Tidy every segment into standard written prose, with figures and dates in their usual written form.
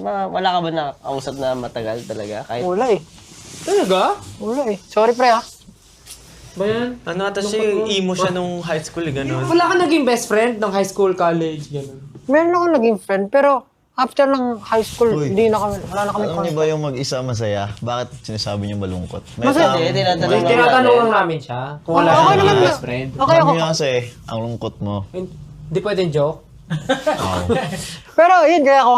Wala ka ba nakausap na matagal talaga? Kahit Wala eh. Talaga? Wala eh. Sorry pre ah. Ba yan? Ano ata siya, emo siya nung high school, gano'n. Wala ka naging best friend ng high school, college, gano'n. Meron ako naging friend pero after ng high school, Uy. wala na kami Alam niyo ba yung mag-isa masaya? Bakit sinasabi niyo malungkot? May Masaya. Hindi, tinatanong lang Tinatanong natin. lang namin siya kung wala Okay siyang naman naging na. best friend. Okay ako. Sabi niyo kasi, ang lungkot mo. Hindi pwedeng joke. Pero yun, kaya ako.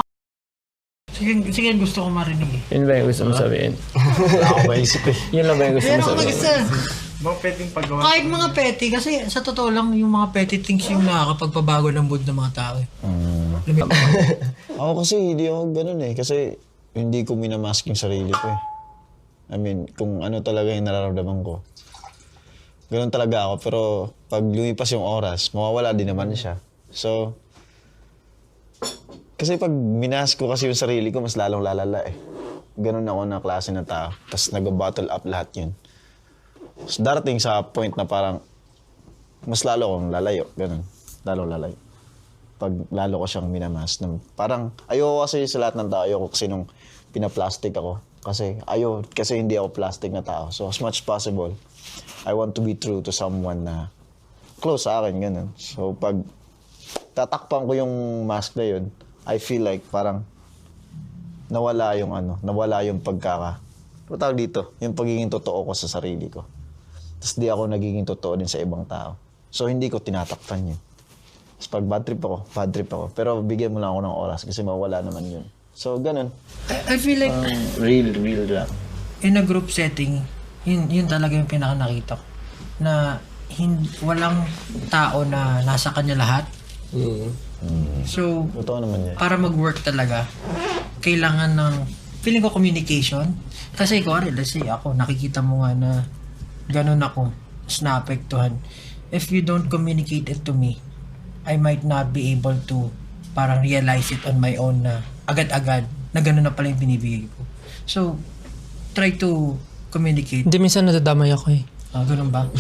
Sige, gusto ko marinig eh. Yun ba yung gusto mo sabihin? Wala ako maisip eh. Yun lang ba yung gusto mo Pero sabihin? mag-isa. Kahit mga petty, kasi sa totoo lang, yung mga petty things yung nakakapagpabago ng mood ng mga tao eh. Ako kasi hindi ako ganun eh. Kasi hindi ko minamask yung sarili ko eh. I mean, kung ano talaga yung nararamdaman ko. Ganun talaga ako. Pero pag lumipas yung oras, mawawala din naman siya. So, kasi pag minask ko kasi yung sarili ko, mas lalong lalala eh. Ganun ako na klase ng tao. Tapos nag-bottle up lahat yun. So, darating sa point na parang mas lalo akong lalayo. Ganun. Lalo lalayo. Pag lalo ko siyang minamas. Parang ayoko kasi sa lahat ng tao. Ayoko kasi nung pinaplastic ako. Kasi kasi hindi ako plastic na tao. So as much possible, I want to be true to someone na close sa akin. Ganun. So pag tatakpan ko yung mask na yun, I feel like parang nawala yung tawag dito, yung pagiging totoo ko sa sarili ko. Tapos di ako nagiging totoo din sa ibang tao. So hindi ko tinatakpan yun. Tapos pag bad trip ako. Pero bigyan mo lang ako ng oras kasi mawala naman yun. So ganun. I feel like Real lang. in a group setting, yun talaga yung pinaka nakita ko. Na walang tao na nasa kanya lahat. So, Totoo naman yan. para mag-work talaga, kailangan ng, feeling ko communication. Kasi let's say ako, nakikita mo nga na ganun ako, naapektuhan. If you don't communicate it to me, I might not be able to parang realize it on my own na agad-agad na ganun na pala yung binibigay ko. So, try to communicate. Hindi, minsan nadadamay ako eh. Ganun ba?